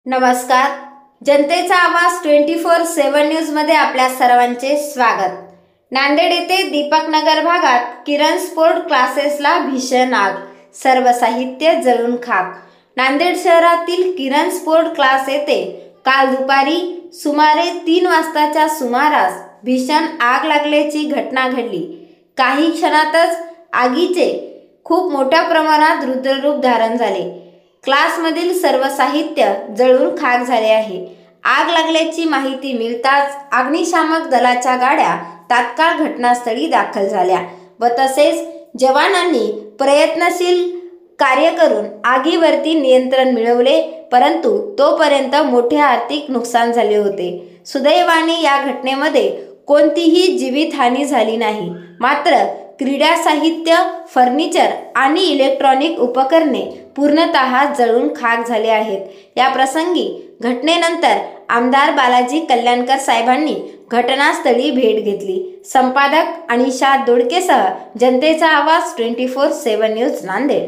नमस्कार. जनतेचा आवाज 24/7 न्यूजमध्ये आपल्या सर्वांचे स्वागत. नांदेड येथे दीपक नगर भागात किरण स्पोर्ट क्लासेसला भीषण आग, सर्व साहित्य जळून खाक. नांदेड शहरातील किरण स्पोर्ट क्लास येथे काल दुपारी सुमारे 3 वाजताच्या सुमारास भीषण आग लागल्याची घटना घडली. काही क्षणातच आगीचे खूप मोठ्या प्रमाणात रुद्ररूप धारण झाले. क्लासमधील सर्व साहित्य जळून खाक झाले आहे. आग लागल्याची माहिती मिळताच अग्निशामक दलाच्या गाड्या तात्काळ घटनास्थळी दाखल झाल्या व तसेच जवानांनी प्रयत्नशील कार्य करून आगीवरती नियंत्रण मिळवले, परंतु तोपर्यंत मोठे आर्थिक नुकसान झाले होते. सुदैवाने या घटनेमध्ये कोणतीही जीवितहानी झाली नाही. मात्र क्रीडा साहित्य, फर्निचर आणि इलेक्ट्रॉनिक उपकरणे पूर्णतः जळून खाक झाले आहेत. या प्रसंगी घटनेनंतर आमदार बालाजी कल्याणकर साहेबांनी घटनास्थळी भेट घेतली. संपादक अनिशा दोडकेसह जनतेचा आवाज 24/7 न्यूज नांदेड.